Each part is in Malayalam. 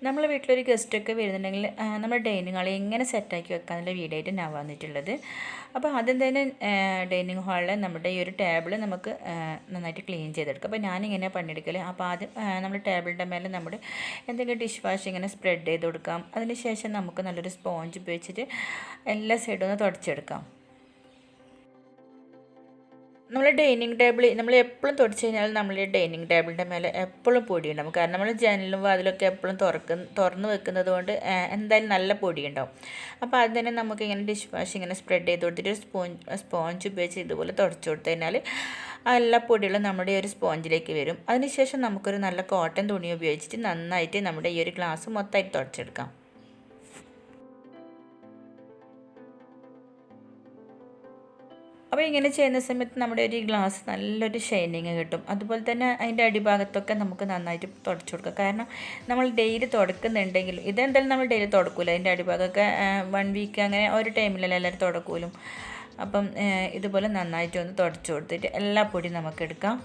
നമ്മളെ വീട്ടിലൊരു ഗസ്റ്റൊക്കെ വരുന്നുണ്ടെങ്കിൽ നമ്മുടെ ഡൈനിങ് ഹാൾ എങ്ങനെ സെറ്റാക്കി വെക്കാനുള്ള വീഡിയോ ആയിട്ട് ഞാൻ വന്നിട്ടുള്ളത്. അപ്പോൾ ആദ്യം തന്നെ ഡൈനിങ് ഹാളിൽ നമ്മുടെ ഈ ഒരു ടേബിൾ നമുക്ക് നന്നായിട്ട് ക്ലീൻ ചെയ്തെടുക്കാം. അപ്പോൾ ഞാനിങ്ങനെ പണിയെടുക്കൽ. അപ്പോൾ ആദ്യം നമ്മൾ ടേബിളിൻ്റെ മേലെ നമ്മുടെ എന്തെങ്കിലും ഡിഷ് വാഷ് ഇങ്ങനെ സ്പ്രെഡ് ചെയ്ത് കൊടുക്കാം. അതിന് ശേഷം നമുക്ക് നല്ലൊരു സ്പോഞ്ച് ഉപയോഗിച്ചിട്ട് എല്ലാ സൈഡും ഒന്ന് തുടച്ചെടുക്കാം. നമ്മൾ ഡൈനിങ് ടേബിൾ നമ്മൾ എപ്പോഴും തുടച്ച് കഴിഞ്ഞാൽ നമ്മൾ ഈ ഡൈനിങ് ടേബിളിൻ്റെ മേലെ എപ്പോഴും പൊടി ഉണ്ടാവും. കാരണം നമ്മൾ ജനലും വാതിലൊക്കെ എപ്പോഴും തുറന്ന് വെക്കുന്നത് കൊണ്ട് എന്തായാലും നല്ല പൊടി ഉണ്ടാവും. അപ്പോൾ അത് തന്നെ നമുക്ക് ഇങ്ങനെ ഡിഷ് വാഷ് ഇങ്ങനെ സ്പ്രെഡ് ചെയ്ത് കൊടുത്തിട്ട് സ്പോഞ്ച് ഉപയോഗിച്ച് ഇതുപോലെ തുടച്ച് കൊടുത്തു കഴിഞ്ഞാൽ ആ എല്ലാ പൊടികളും നമ്മുടെ ഈ ഒരു സ്പോഞ്ചിലേക്ക് വരും. അതിനുശേഷം നമുക്കൊരു നല്ല കോട്ടൺ തുണി ഉപയോഗിച്ചിട്ട് നന്നായിട്ട് നമ്മുടെ ഈ ഒരു ഗ്ലാസ് മൊത്തമായിട്ട് തുടച്ചെടുക്കാം. അപ്പോൾ ഇങ്ങനെ ചെയ്യുന്ന സമയത്ത് നമ്മുടെ ഒരു ഗ്ലാസ് നല്ലൊരു ഷൈനിങ് കിട്ടും. അതുപോലെ തന്നെ അതിൻ്റെ അടിഭാഗത്തൊക്കെ നമുക്ക് നന്നായിട്ട് തുടച്ചു കൊടുക്കാം. കാരണം നമ്മൾ ഡെയിലി തുടക്കുന്നുണ്ടെങ്കിലും ഇതെന്തായാലും നമ്മൾ ഡെയിലി തുടക്കില്ല. അതിൻ്റെ അടിഭാഗമൊക്കെ 1 വീക്ക് അങ്ങനെ ഒരു ടൈമിലല്ല എല്ലാവരും തുടക്കൂലും. അപ്പം ഇതുപോലെ നന്നായിട്ട് ഒന്ന് തുടച്ചു കൊടുത്തിട്ട് എല്ലാ പൊടിയും നമുക്ക് എടുക്കാം.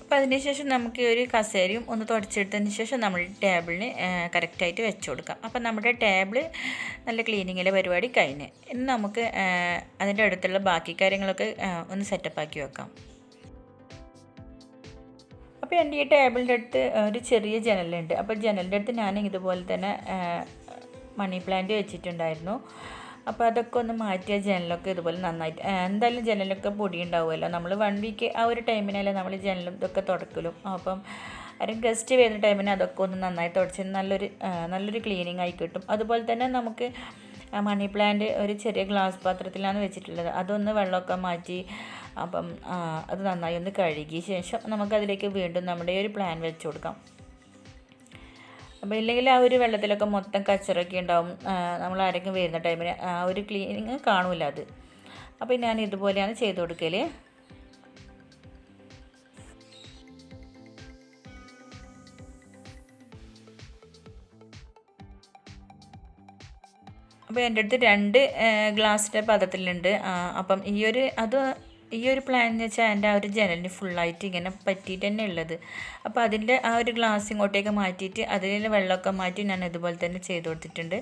അപ്പോൾ അതിനുശേഷം നമുക്ക് ഒരു കസേരയും ഒന്ന് തുടച്ചെടുത്തതിന് ശേഷം നമ്മൾ ടേബിളിന് കറക്റ്റായിട്ട് വെച്ച് കൊടുക്കാം. അപ്പോൾ നമ്മുടെ ടേബിൾ നല്ല ക്ലീനിങ്ങിലെ പരിപാടി കഴിഞ്ഞ് ഇനി നമുക്ക് അതിൻ്റെ അടുത്തുള്ള ബാക്കി കാര്യങ്ങളൊക്കെ ഒന്ന് സെറ്റപ്പാക്കി വെക്കാം. അപ്പോൾ എൻ്റെ ഈ ടേബിളിൻ്റെ അടുത്ത് ഒരു ചെറിയ ജനലുണ്ട്. അപ്പോൾ ജനലിൻ്റെ അടുത്ത് ഞാൻ ഇതുപോലെ തന്നെ മണി പ്ലാന്റ് വെച്ചിട്ടുണ്ടായിരുന്നു. അപ്പോൾ അതൊക്കെ ഒന്ന് മാറ്റിയ ജനലൊക്കെ ഇതുപോലെ നന്നായിട്ട് എന്തായാലും ജനലൊക്കെ പൊടി ഉണ്ടാവുമല്ലോ. നമ്മൾ 1 വീക്ക് ആ ഒരു ടൈമിനല്ലേ നമ്മൾ ജനലും ഇതൊക്കെ തുടക്കലും. അപ്പം ആരും ഗസ്റ്റ് വരുന്ന ടൈമിന് അതൊക്കെ ഒന്ന് നന്നായി തുടച്ച് നല്ലൊരു ക്ലീനിങ് ആയി കിട്ടും. അതുപോലെ തന്നെ നമുക്ക് മണി പ്ലാന്റ് ഒരു ചെറിയ ഗ്ലാസ് പാത്രത്തിലാണ് വെച്ചിട്ടുള്ളത്. അതൊന്ന് വെള്ളമൊക്കെ മാറ്റി അപ്പം അത് നന്നായി ഒന്ന് കഴുകിയ ശേഷം നമുക്കതിലേക്ക് വീണ്ടും നമ്മുടെ ഒരു പ്ലാൻ വെച്ച് കൊടുക്കാം. അപ്പോൾ ഇല്ലെങ്കിൽ ആ ഒരു വെള്ളത്തിലൊക്കെ മൊത്തം കച്ചറൊക്കെ ഉണ്ടാവും. നമ്മൾ ആരെങ്കിലും വരുന്ന ടൈമിന് ആ ഒരു ക്ലീനിങ് കാണില്ല അത്. അപ്പോൾ ഞാൻ ഇതുപോലെയാണ് ചെയ്ത് കൊടുക്കൽ. അപ്പോൾ എൻ്റെ അടുത്ത് 2 ഗ്ലാസിൻ്റെ പാത്രത്തിലുണ്ട്. അപ്പം ഈ ഒരു പ്ലാൻ എന്ന് വെച്ചാൽ എൻ്റെ ആ ഒരു ജനലിന് ഫുള്ളായിട്ട് ഇങ്ങനെ പറ്റിയിട്ട് തന്നെ ഉള്ളത്. അപ്പോൾ അതിൻ്റെ ആ ഒരു ഗ്ലാസ് ഇങ്ങോട്ടേക്ക് മാറ്റിയിട്ട് അതിൽ വെള്ളമൊക്കെ മാറ്റി ഞാൻ ഇതുപോലെ തന്നെ ചെയ്ത് കൊടുത്തിട്ടുണ്ട്.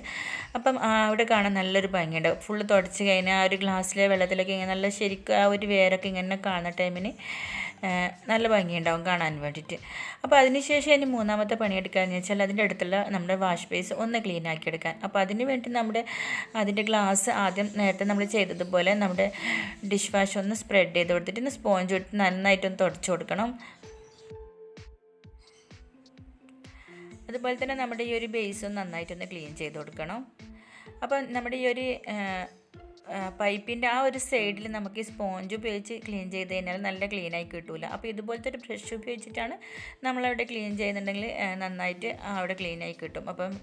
അപ്പം അവിടെ കാണാൻ നല്ലൊരു ഭംഗിയുണ്ട്. ഫുള്ള് തുടച്ച് കഴിഞ്ഞാൽ ആ ഒരു ഗ്ലാസ്സിലെ വെള്ളത്തിലൊക്കെ ഇങ്ങനെ നല്ല ശരിക്കും ആ ഒരു വേരൊക്കെ ഇങ്ങനെ കാണുന്ന ടൈമിന് നല്ല ഭംഗിയുണ്ടാവും കാണാൻ വേണ്ടിയിട്ട്. അപ്പോൾ അതിനുശേഷം ഇനി 3ാമത്തെ പണിയെടുക്കാമെന്ന് വെച്ചാൽ അതിൻ്റെ അടുത്തുള്ള നമ്മുടെ വാഷ് ബേസ് ഒന്ന് ക്ലീൻ ആക്കി എടുക്കാൻ. അപ്പോൾ അതിന് വേണ്ടി അതിൻ്റെ ഗ്ലാസ് ആദ്യം നേരത്തെ നമ്മൾ ചെയ്തതുപോലെ നമ്മുടെ ഡിഷ് വാഷ് ഒന്ന് സ്പ്രെഡ് ചെയ്ത് കൊടുത്തിട്ട് സ്പോഞ്ച് ഇട്ട് നന്നായിട്ടൊന്ന് തുടച്ച് കൊടുക്കണം. അതുപോലെ തന്നെ നമ്മുടെ ഈ ഒരു ബേസും നന്നായിട്ടൊന്ന് ക്ലീൻ ചെയ്ത് കൊടുക്കണം. അപ്പോൾ നമ്മുടെ ഈ ഒരു പൈപ്പിൻ്റെ ആ ഒരു സൈഡിൽ നമുക്ക് ഈ സ്പോഞ്ച് ഉപയോഗിച്ച് ക്ലീൻ ചെയ്ത് കഴിഞ്ഞാൽ നല്ല ക്ലീനായി കിട്ടില്ല. അപ്പോൾ ഇതുപോലത്തെ ഒരു ബ്രഷ് ഉപയോഗിച്ചിട്ടാണ് നമ്മളവിടെ ക്ലീൻ ചെയ്യുന്നുണ്ടെങ്കിൽ നന്നായിട്ട് അവിടെ ക്ലീനായി കിട്ടും. അപ്പം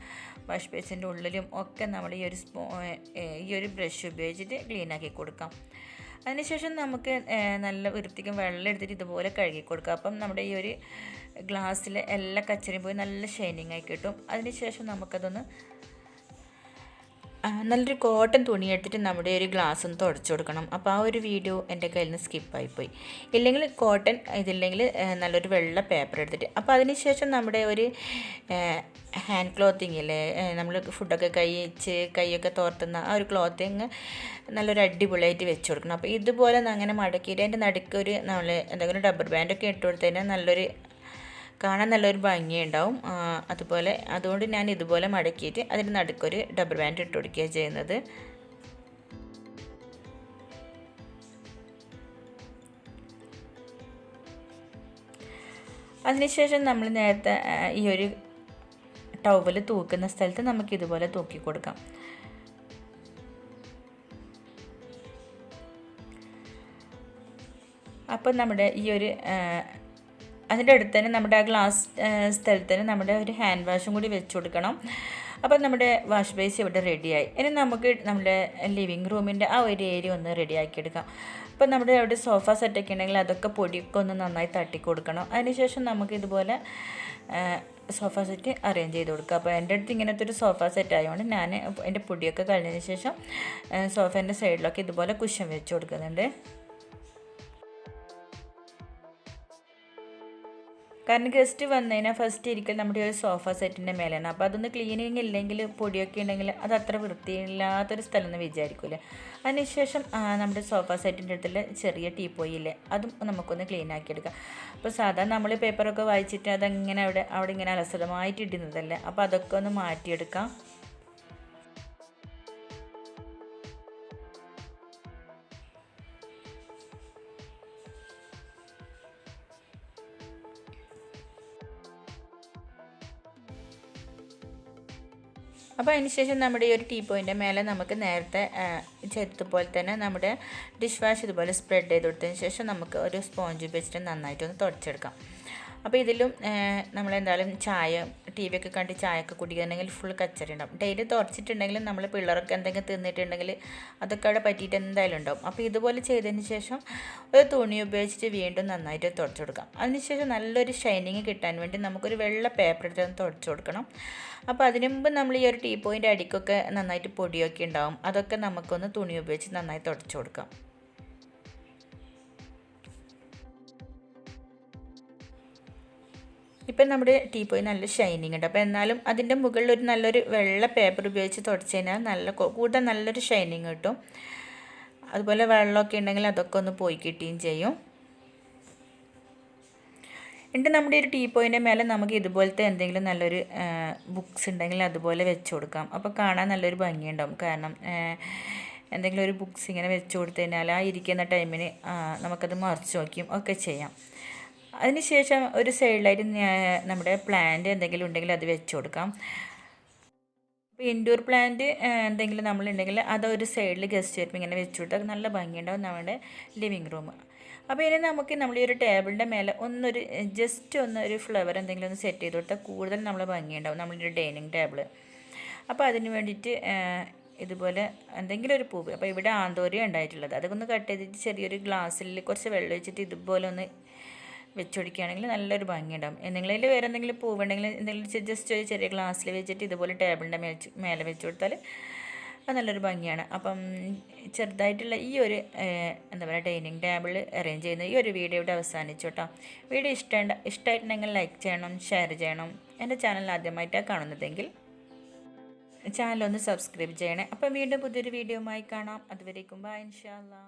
വാഷ് ബേസിൻ്റെ ഉള്ളിലും ഒക്കെ നമ്മൾ ഈ ഒരു ബ്രഷ് ഉപയോഗിച്ചിട്ട് ക്ലീനാക്കി കൊടുക്കാം. അതിനുശേഷം നമുക്ക് നല്ല വൃത്തിക്കും വെള്ളം എടുത്തിട്ട് ഇതുപോലെ കഴുകി കൊടുക്കാം. അപ്പം നമ്മുടെ ഈ ഒരു ഗ്ലാസ്സിൽ എല്ലാ കച്ചറയും പോയി നല്ല ഷൈനിങ് ആയി കിട്ടും. അതിനുശേഷം നമുക്കതൊന്ന് നല്ലൊരു കോട്ടൺ തുണി എടുത്തിട്ട് നമ്മുടെ ഒരു ഗ്ലാസ് ഒന്ന് തുടച്ചു കൊടുക്കണം. അപ്പോൾ ആ ഒരു വീഡിയോ എൻ്റെ കയ്യിൽ നിന്ന് സ്കിപ്പായിപ്പോയി. ഇല്ലെങ്കിൽ കോട്ടൺ ഇതില്ലെങ്കിൽ നല്ലൊരു വെള്ള പേപ്പർ എടുത്തിട്ട് അപ്പോൾ അതിനുശേഷം നമ്മുടെ ഒരു ഹാൻഡ് ക്ലോത്തിങ് ഇല്ലേ, നമ്മൾ ഫുഡൊക്കെ കൈയൊക്കെ തോർത്തുന്ന ആ ഒരു ക്ലോത്തിങ് നല്ലൊരു അടിപൊളിയായിട്ട് വെച്ച് കൊടുക്കണം. അപ്പോൾ ഇതുപോലെ അങ്ങനെ മടക്കിയിട്ട് അതിൻ്റെ നടുക്കൊരു നമ്മൾ എന്തെങ്കിലും റബ്ബർ ബാൻഡൊക്കെ ഇട്ട് കൊടുത്തു കഴിഞ്ഞാൽ കാണാൻ നല്ലൊരു ഭംഗിയുണ്ടാവും. അതുകൊണ്ട് ഞാൻ ഇതുപോലെ മടക്കിയിട്ട് അതിന് നടുക്കൊരു റബ്ബർ ബാൻഡ് ഇട്ട് കൊടുക്കുകയാണ് ചെയ്യുന്നത്. അതിനുശേഷം നമ്മൾ നേരത്തെ ഈ ഒരു ടവൽ തൂക്കുന്ന സ്ഥലത്ത് നമുക്കിതുപോലെ തൂക്കി കൊടുക്കാം. അപ്പോൾ നമ്മുടെ ഈ ഒരു അതിൻ്റെ അടുത്ത് തന്നെ നമ്മുടെ ആ ഗ്ലാസ് സ്ഥലത്ത് തന്നെ നമ്മുടെ ഒരു ഹാൻഡ് വാഷും കൂടി വെച്ച് കൊടുക്കണം. അപ്പോൾ നമ്മുടെ വാഷ് ബേസ് ഇവിടെ റെഡിയായി. ഇനി നമുക്ക് നമ്മുടെ ലിവിങ് റൂമിൻ്റെ ആ ഒരു ഏരിയ ഒന്ന് റെഡിയാക്കിയെടുക്കാം. അപ്പോൾ നമ്മുടെ അവിടെ സോഫ സെറ്റൊക്കെ ഉണ്ടെങ്കിൽ അതൊക്കെ പൊടിയൊക്കെ ഒന്ന് നന്നായി തട്ടി കൊടുക്കണം. അതിനുശേഷം നമുക്കിതുപോലെ സോഫ സെറ്റ് അറേഞ്ച് ചെയ്ത് കൊടുക്കുക. അപ്പോൾ എൻ്റെ അടുത്ത് ഇങ്ങനത്തെ ഒരു സോഫ സെറ്റ് ആയതുകൊണ്ട് ഞാൻ എൻ്റെ പൊടിയൊക്കെ കഴിഞ്ഞതിന് ശേഷം സോഫേൻ്റെ സൈഡിലൊക്കെ ഇതുപോലെ കുഷൻ വെച്ച് കൊടുക്കുന്നുണ്ട്. കാരണം ഗസ്റ്റ് വന്നു കഴിഞ്ഞാൽ ഫസ്റ്റ് ഇരിക്കൽ നമ്മുടെ ഒരു സോഫ സെറ്റിൻ്റെ മേലെയാണ്. അപ്പോൾ അതൊന്ന് ക്ലീനിങ് ഇല്ലെങ്കിൽ പൊടിയൊക്കെ ഉണ്ടെങ്കിൽ അത് അത്ര വൃത്തിയില്ലാത്തൊരു സ്ഥലം എന്ന് വിചാരിക്കില്ലേ. അതിനുശേഷം നമ്മുടെ സോഫ സെറ്റിൻ്റെ അടുത്തുള്ള ചെറിയ ടീപ്പോയില്ലേ അതും നമുക്കൊന്ന് ക്ലീൻ ആക്കിയെടുക്കാം. അപ്പോൾ സാധാരണ നമ്മൾ പേപ്പറൊക്കെ വായിച്ചിട്ട് അതങ്ങനെ അവിടെ ഇങ്ങനെ അലസതമായിട്ട് ഇടുന്നതല്ലേ. അപ്പോൾ അതൊക്കെ ഒന്ന് മാറ്റിയെടുക്കാം. അപ്പോൾ അതിന് ശേഷം നമ്മുടെ ഈ ഒരു ടീ പോയിൻ്റെ മേലെ നമുക്ക് നേരത്തെ ചെയ്തതുപോലെ തന്നെ നമ്മുടെ ഡിഷ് വാഷ് ഇതുപോലെ സ്പ്രെഡ് ചെയ്ത് കൊടുത്തതിന് ശേഷം നമുക്ക് ഒരു സ്പോഞ്ച് ഉപയോഗിച്ചിട്ട് നന്നായിട്ടൊന്ന് തുടച്ചെടുക്കാം. അപ്പോൾ ഇതിലും നമ്മളെന്തായാലും ചായ ടി വി ഒക്കെ കണ്ട് ചായയൊക്കെ കുടിക്കുന്നുണ്ടെങ്കിൽ ഫുൾ കച്ചറി ഉണ്ടാവും. ഡെയിലി തുടച്ചിട്ടുണ്ടെങ്കിലും നമ്മൾ പിള്ളേരൊക്കെ എന്തെങ്കിലും തിന്നിട്ടുണ്ടെങ്കിൽ അതൊക്കെ അവിടെ പറ്റിയിട്ട് എന്തായാലും ഉണ്ടാവും. അപ്പോൾ ഇതുപോലെ ചെയ്തതിന് ശേഷം ഒരു തുണി ഉപയോഗിച്ചിട്ട് വീണ്ടും നന്നായിട്ട് തുടച്ചു കൊടുക്കാം. അതിനുശേഷം നല്ലൊരു ഷൈനിങ് കിട്ടാൻ വേണ്ടി നമുക്കൊരു വെള്ള പേപ്പർ എടുത്ത് തുടച്ചു കൊടുക്കണം. അപ്പോൾ അതിന് മുമ്പ് നമ്മൾ ഈ ഒരു ടീ പോയിൻ്റെ അടിക്കൊക്കെ നന്നായിട്ട് പൊടിയൊക്കെ ഉണ്ടാവും. അതൊക്കെ നമുക്കൊന്ന് തുണി ഉപയോഗിച്ച് നന്നായി തുടച്ചു കൊടുക്കാം. ഇപ്പം നമ്മുടെ ടീ പോയി നല്ല ഷൈനിങ് ഉണ്ട്. അപ്പോൾ എന്നാലും അതിൻ്റെ മുകളിൽ ഒരു നല്ലൊരു വെള്ള പേപ്പർ ഉപയോഗിച്ച് തുടച്ച് കഴിഞ്ഞാൽ കൂടുതൽ നല്ലൊരു ഷൈനിങ് കിട്ടും. അതുപോലെ വെള്ളമൊക്കെ ഉണ്ടെങ്കിൽ അതൊക്കെ ഒന്ന് പോയി കിട്ടുകയും ചെയ്യും. എന്നിട്ട് നമ്മുടെ ഒരു ടീ പോയിൻ്റെ മേലെ നമുക്ക് ഇതുപോലത്തെ എന്തെങ്കിലും നല്ലൊരു ബുക്സ് ഉണ്ടെങ്കിൽ അതുപോലെ വെച്ച് കൊടുക്കാം. അപ്പോൾ കാണാൻ നല്ലൊരു ഭംഗിയുണ്ടാവും. കാരണം എന്തെങ്കിലും ഒരു ബുക്സ് ഇങ്ങനെ വെച്ച് കൊടുത്തു കഴിഞ്ഞാൽ ആ ഇരിക്കുന്ന ടൈമിന് നമുക്കത് മറിച്ച് നോക്കിയും ഒക്കെ ചെയ്യാം. അതിനുശേഷം ഒരു സൈഡിലായിട്ട് നമ്മുടെ പ്ലാന്റ് എന്തെങ്കിലും ഉണ്ടെങ്കിൽ അത് വെച്ച് കൊടുക്കാം. അപ്പോൾ ഇൻഡോർ പ്ലാന്റ് എന്തെങ്കിലും നമ്മളുണ്ടെങ്കിൽ അതൊരു സൈഡിൽ ഗസ്റ്റ് വരുമ്പോൾ ഇങ്ങനെ വെച്ച് കൊടുത്താൽ നല്ല ഭംഗിയുണ്ടാവും നമ്മുടെ ലിവിങ് റൂം. അപ്പോൾ ഇനി നമുക്ക് നമ്മൾ ഈ ഒരു ടേബിളിൻ്റെ മേലെ ജസ്റ്റ് ഒരു ഫ്ലവർ എന്തെങ്കിലും ഒന്ന് സെറ്റ് ചെയ്ത് കൊടുത്താൽ കൂടുതൽ നമ്മൾ ഭംഗിയുണ്ടാവും നമ്മളുടെ ഡൈനിങ് ടേബിൾ. അപ്പോൾ അതിന് വേണ്ടിയിട്ട് ഇതുപോലെ എന്തെങ്കിലും ഒരു പൂവ്, അപ്പോൾ ഇവിടെ ആന്തോരിയ ഉണ്ടായിട്ടുള്ളത് അതൊക്കെ കട്ട് ചെയ്തിട്ട് ചെറിയൊരു ഗ്ലാസ്സിൽ കുറച്ച് വെള്ളം ഒഴിച്ചിട്ട് ഇതുപോലെ ഒന്ന് വെച്ചുകൊടുക്കുകയാണെങ്കിൽ നല്ലൊരു ഭംഗിയുണ്ടാവും. എന്തെങ്കിലും വേറെ എന്തെങ്കിലും പൂവുണ്ടെങ്കിൽ എന്തെങ്കിലും ജസ്റ്റ് ഒരു ചെറിയ ഗ്ലാസ്സിൽ വെച്ചിട്ട് ഇതുപോലെ ടേബിളിൻ്റെ മേലെ വെച്ച് കൊടുത്താൽ അത് നല്ലൊരു ഭംഗിയാണ്. അപ്പം ചെറുതായിട്ടുള്ള ഈ ഒരു എന്താ പറയുക ഡൈനിങ് ടേബിൾ അറേഞ്ച് ചെയ്യുന്ന ഈ ഒരു വീഡിയോ ഇവിടെ അവസാനിച്ചു കേട്ടോ. വീഡിയോ ഇഷ്ടമായിട്ടുണ്ടെങ്കിൽ ലൈക്ക് ചെയ്യണം, ഷെയർ ചെയ്യണം. എൻ്റെ ചാനൽ ആദ്യമായിട്ടാണ് കാണുന്നതെങ്കിൽ ചാനലൊന്ന് സബ്സ്ക്രൈബ് ചെയ്യണേ. അപ്പം വീണ്ടും പുതിയൊരു വീഡിയോയുമായി കാണാം. അതുവരേക്കും ബൈ ഇൻഷാ അല്ലാ.